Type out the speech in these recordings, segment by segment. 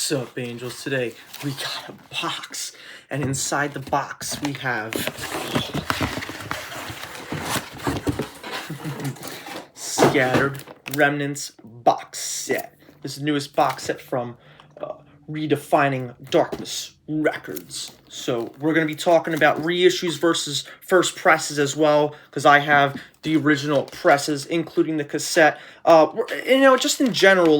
What's up, angels? Today we got a box, and inside the box we have Scattered Remnants box set. This is the newest box set from Redefining Darkness Records. So we're going to be talking about reissues versus first presses as well, because I have the original presses, including the cassette. Just in general,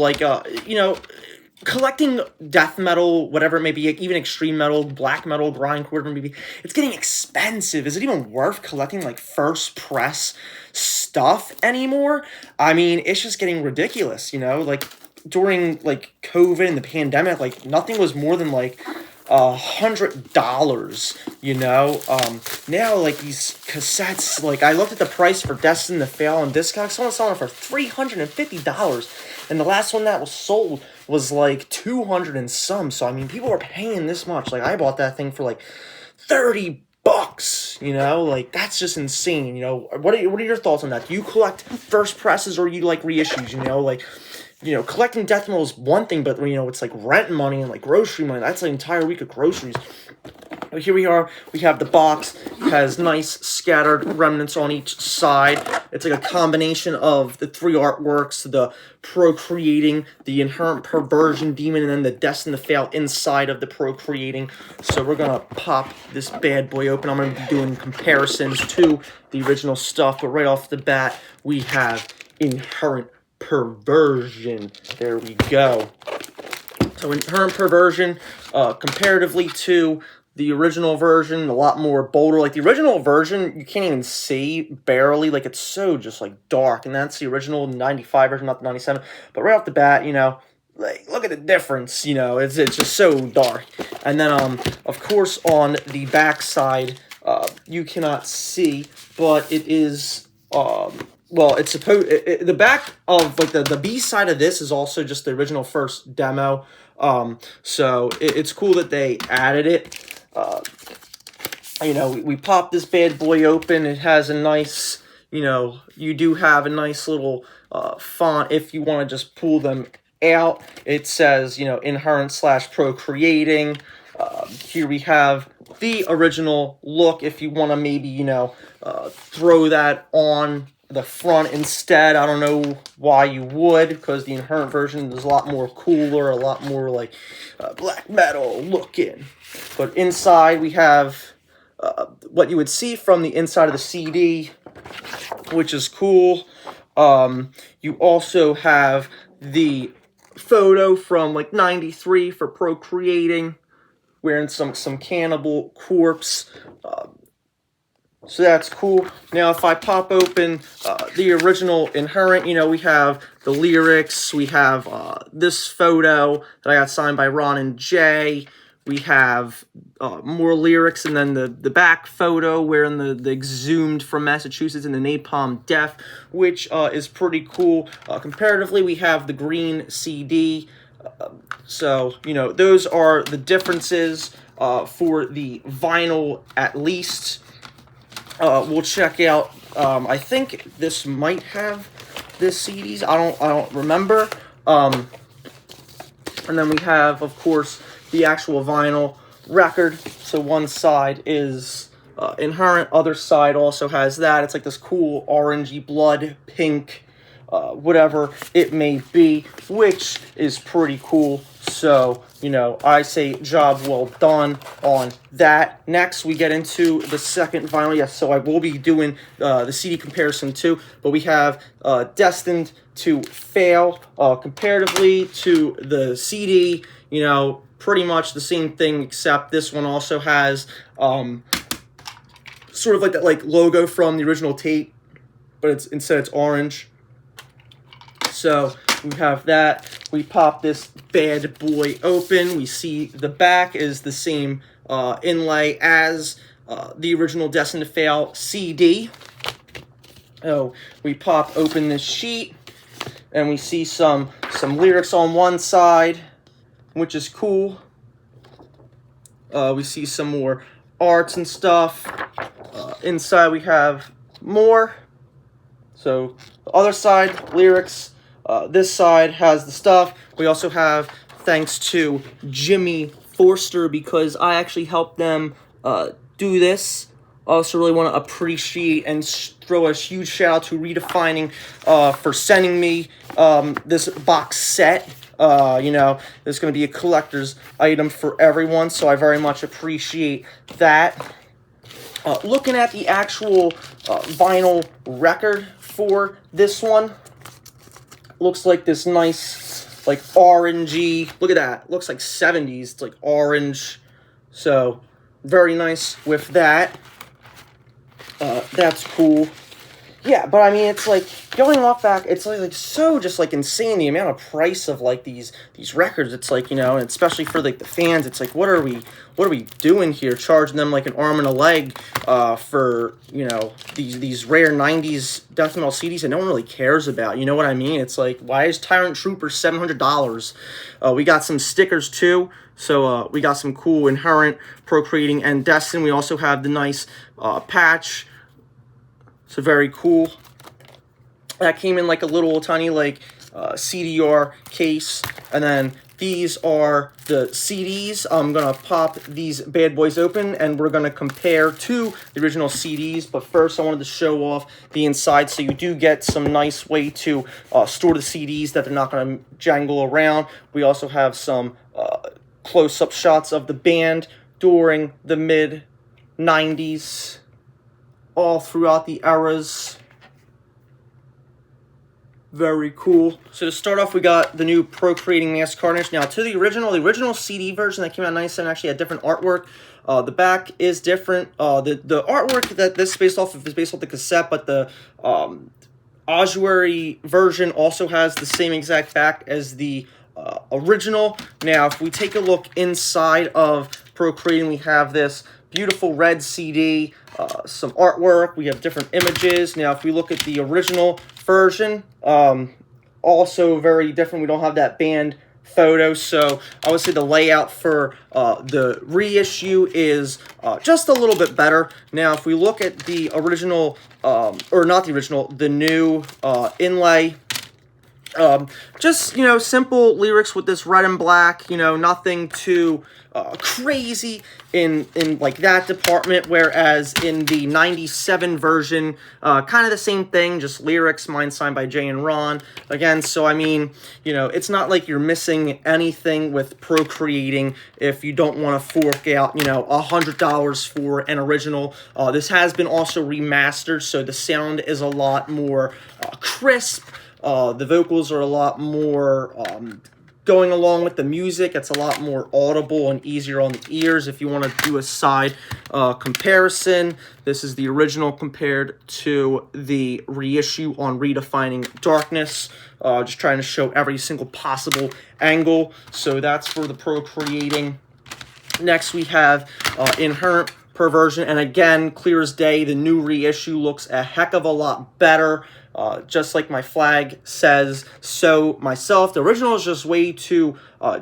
collecting death metal, whatever it may be, even extreme metal, black metal, grindcore, whatever it may be, it's getting expensive. Is it even worth collecting like first press stuff anymore? I mean, it's just getting ridiculous, like during like COVID and the pandemic, like nothing was more than like $100, now like these cassettes, like I looked at the price for Destined to Fail on Discogs, someone's selling it for $350, and the last one that was sold was like 200 and some. So I mean, people are paying this much. Like I bought that thing for like $30, like that's just insane. What are your thoughts on that? Do you collect first presses or you like reissues? Collecting death metal is one thing, but it's like rent money and like grocery money. That's an entire week of groceries. But here we are. We have the box. It has nice scattered remnants on each side. It's like a combination of the three artworks, the Procreating, the Inherent Perversion Demon, and then the Destined to Fail inside of the Procreating. So we're going to pop this bad boy open. I'm going to be doing comparisons to the original stuff. But right off the bat, we have Inherent Perversion. There we go. So Inherent Perversion, comparatively to the original version, a lot more bolder. Like the original version, you can't even see barely. Like it's so just like dark, and that's the original 95 version, not the 97. But right off the bat, like look at the difference. It's just so dark. And then of course on the back side, you cannot see, but it is well, it's supposed the back of like the B side of this is also just the original first demo. So it's cool that they added it. We pop this bad boy open. It has a nice, you do have a nice little font if you want to just pull them out. It says, Inherent/Procreating. Here we have the original look if you want to maybe, throw that on the front instead. I don't know why you would, because the Inherent version is a lot more cooler, a lot more like black metal looking. But inside we have what you would see from the inside of the CD, which is cool. You also have the photo from like 93 for Procreating, wearing some Cannibal Corpse. So that's cool. Now, if I pop open the original Inherent, we have the lyrics. We have this photo that I got signed by Ron and Jay. We have more lyrics, and then the back photo wearing the Exhumed from Massachusetts and the Napalm Death, which is pretty cool. Comparatively, we have the green CD. So, those are the differences for the vinyl, at least. We'll check out, I think this might have the CDs. I don't remember. And then we have, of course, the actual vinyl record. So one side is Inherent, other side also has that. It's like this cool orangey blood pink, whatever it may be, which is pretty cool. So, I say job well done on that. Next, we get into the second vinyl. Yes, so I will be doing the CD comparison too. But we have Destined to Fail. Comparatively to the CD, pretty much the same thing, except this one also has sort of like that logo from the original tape, but instead it's orange. So we have that. We pop this bad boy open. We see the back is the same inlay as the original Destined to Fail CD. Oh, we pop open this sheet, and we see some lyrics on one side, which is cool. We see some more arts and stuff. Inside we have more. So the other side, lyrics. This side has the stuff. We also have thanks to Jimmy Forster, because I actually helped them do this. Also really want to appreciate and throw a huge shout out to Redefining for sending me this box set. You know, there's going to be a collector's item for everyone, so I very much appreciate that. Looking at the actual vinyl record for this one, looks like this nice, like, orangey, look at that, looks like 70s, it's like orange, so very nice with that. That's cool. Yeah, but I mean, it's like, going off back, it's like so just like insane, the amount of price of like these records. It's like, you know, and especially for like the fans, it's like, what are we doing here, charging them like an arm and a leg for, you know, these rare 90s death metal CDs that no one really cares about, you know what I mean? It's like, why is Tyrant Trooper $700? We got some stickers too, so we got some cool Inherent, Procreating, and Destined. We also have the nice patch. So very cool. That came in like a little tiny like CDR case, and then these are the CDs. I'm gonna pop these bad boys open, and we're gonna compare to the original CDs. But first, I wanted to show off the inside, so you do get some nice way to store the CDs that they're not gonna jangle around. We also have some close-up shots of the band during the mid-90s. All throughout the eras. Very cool. So to start off, we got the new Procreating Mass Carnage. Now, to the original CD version that came out in 97 actually had different artwork. The back is different. The artwork that this is based off of is based off the cassette, but the ossuary version also has the same exact back as the original. Now, if we take a look inside of Procreating, we have this beautiful red CD, some artwork, we have different images. Now, if we look at the original version, also very different. We don't have that band photo, so I would say the layout for the reissue is just a little bit better. Now, if we look at the original, or not the original, the new inlay, just, you know, simple lyrics with this red and black, you know, nothing too crazy in like that department, whereas in the 97 version, kind of the same thing, just lyrics, mine signed by Jay and Ron, again. So I mean, you know, it's not like you're missing anything with Procreating if you don't want to fork out, you know, $100 for an original. This has been also remastered, so the sound is a lot more crisp. The vocals are a lot more going along with the music. It's a lot more audible and easier on the ears. If you want to do a side comparison, this is the original compared to the reissue on Redefining Darkness. Just trying to show every single possible angle. So that's for the Procreating. Next we have Inherent, Perversion, and again, clear as day, the new reissue looks a heck of a lot better. Just like my flag says so myself. The original is just way too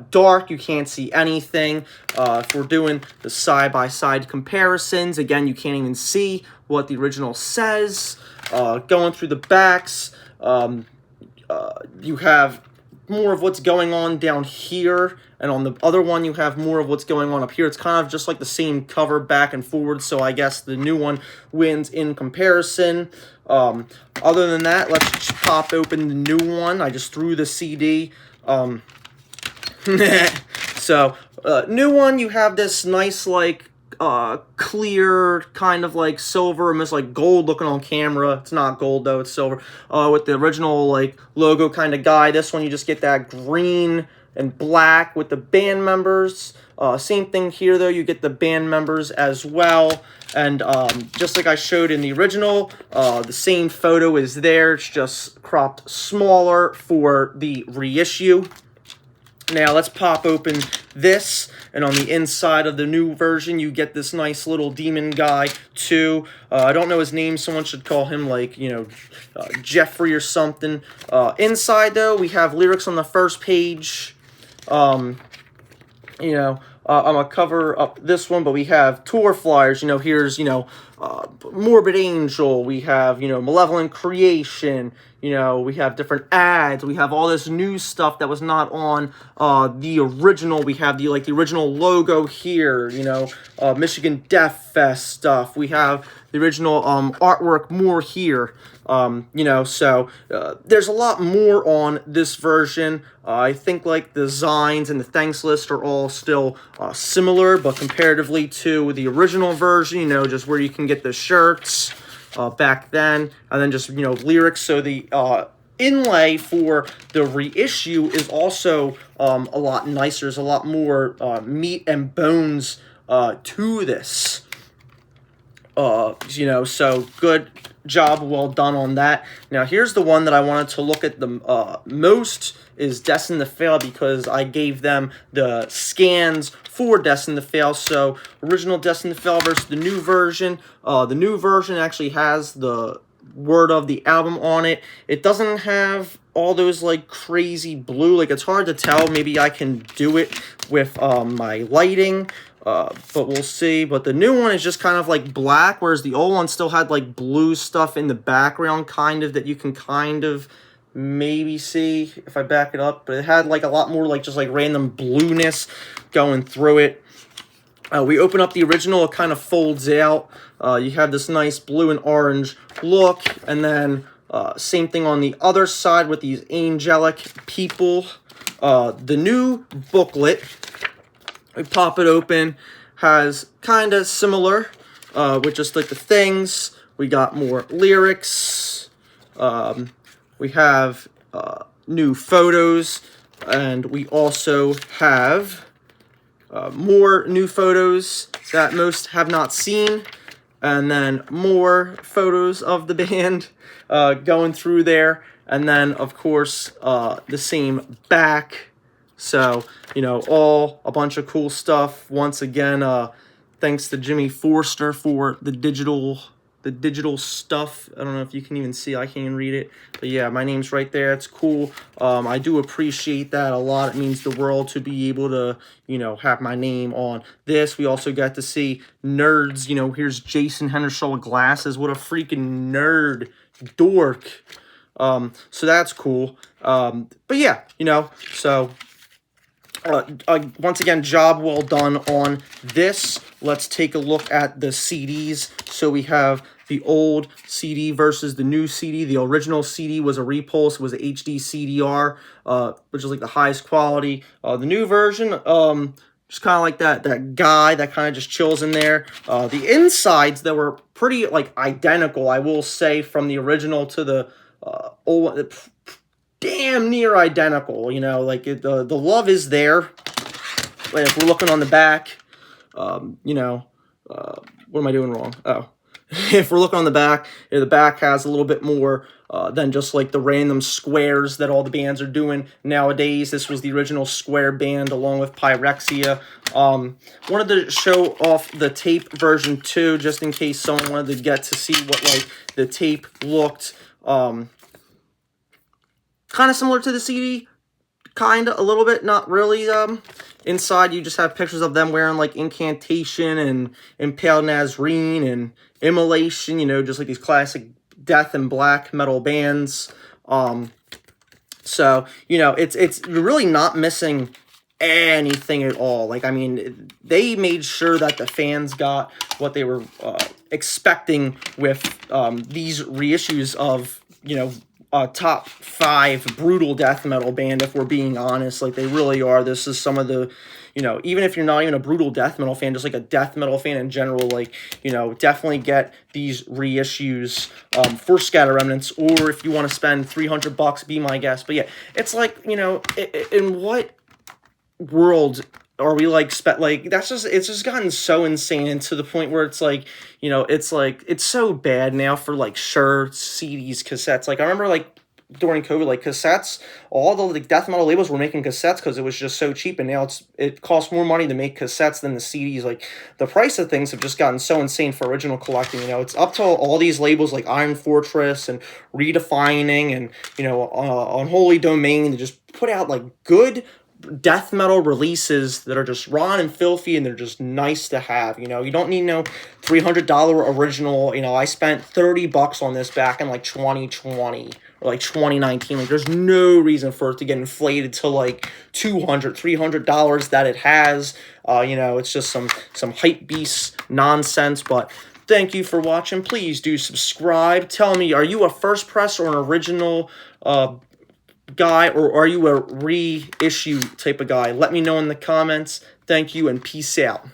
dark. You can't see anything. If we're doing the side-by-side comparisons, again, you can't even see what the original says. Going through the backs, you have more of what's going on down here, and on the other one you have more of what's going on up here. It's kind of just like the same cover back and forward, so I guess the new one wins in comparison. Other than that, let's just pop open the new one. I just threw the CD. So, new one, you have this nice, like, clear, kind of like silver, almost like gold looking on camera. It's not gold though, it's silver. With the original, like, logo kind of guy. This one, you just get that green and black with the band members. Same thing here though, you get the band members as well. And just like I showed in the original, the same photo is there. It's just cropped smaller for the reissue. Now let's pop open this, and on the inside of the new version, you get this nice little demon guy too. I don't know his name. Someone should call him, like, you know, Jeffrey or something. Inside though, we have lyrics on the first page. You know, I'm gonna cover up this one, but we have tour flyers. You know, here's, you know, Morbid Angel. We have, you know, Malevolent Creation. You know, we have different ads. We have all this new stuff that was not on the original. We have the original logo here. You know, Michigan Death Fest stuff. We have the original artwork more here. You know, so there's a lot more on this version. I think like the designs and the thanks list are all still similar, but comparatively to the original version, you know, just where you can get the shirts back then, and then just, you know, lyrics. So the inlay for the reissue is also a lot nicer. There's a lot more meat and bones to this. You know, so good job, well done on that. Now here's the one that I wanted to look at the most, is Destined to Fail, because I gave them the scans for Destined to Fail. So original Destined to Fail versus the new version. The new version actually has the word of the album on it. It doesn't have all those like crazy blue, like it's hard to tell. Maybe I can do it with my lighting. But we'll see. But the new one is just kind of like black, whereas the old one still had like blue stuff in the background, kind of, that you can kind of maybe see if I back it up. But it had like a lot more like just like random blueness going through it. We open up the original, it kind of folds out. You have this nice blue and orange look, and then same thing on the other side with these angelic people. The new booklet, we pop it open, has kind of similar, with just like the things. We got more lyrics. We have new photos, and we also have more new photos that most have not seen, and then more photos of the band going through there, and then of course the same back. So, you know, all a bunch of cool stuff. Once again, thanks to Jimmy Forster for the digital stuff. I don't know if you can even see, I can't even read it. But yeah, my name's right there. It's cool. I do appreciate that a lot. It means the world to be able to, you know, have my name on this. We also got to see nerds. You know, here's Jason Hendershall with glasses. What a freaking nerd dork. So that's cool. But yeah, you know, so once again, job well done on this. Let's take a look at the CDs. So we have the old CD versus the new CD. The original CD was a repulse, was a HD CDR, which is like the highest quality. The new version, just kind of like that guy that kind of just chills in there. The insides that were pretty like identical, I will say, from the original to the old one. Damn near identical, you know, like the love is there. Like if we're looking on the back, you know, what am I doing wrong? Oh, if we're looking on the back has a little bit more than just like the random squares that all the bands are doing nowadays. This was the original square band along with Pyrexia. Wanted to show off the tape version too, just in case someone wanted to get to see what like the tape looked. Kind of similar to the CD, kind of, a little bit, not really. Inside, you just have pictures of them wearing, like, Incantation and Impaled Nazarene and Immolation, you know, just like these classic death and black metal bands. So, you know, it's really not missing anything at all. Like, I mean, they made sure that the fans got what they were expecting with these reissues of, you know, top 5 brutal death metal band, if we're being honest. Like, they really are. This is some of the, you know, even if you're not even a brutal death metal fan, just like a death metal fan in general, like, you know, definitely get these reissues for Scattered Remnants, or if you want to spend $300, be my guest. But yeah, it's like, you know, in what world are we like that's just, it's just gotten so insane, and to the point where it's like, you know, it's like, it's so bad now for like shirts, CDs, cassettes. Like, I remember like during COVID, like cassettes, all the like death metal labels were making cassettes because it was just so cheap, and now it costs more money to make cassettes than the CDs. Like, the price of things have just gotten so insane for original collecting. You know, it's up to all these labels like Iron Fortress and Redefining and, you know, Unholy Domain to just put out like good death metal releases that are just raw and filthy, and they're just nice to have. You know, you don't need no $300 original. You know, I spent $30 on this back in like 2020 or like 2019. Like, there's no reason for it to get inflated to like $200, $300 that it has. You know, it's just some hype beast nonsense. But thank you for watching. Please do subscribe. Tell me, are you a first press or an original guy, or are you a reissue type of guy? Let me know in the comments. Thank you, and peace out.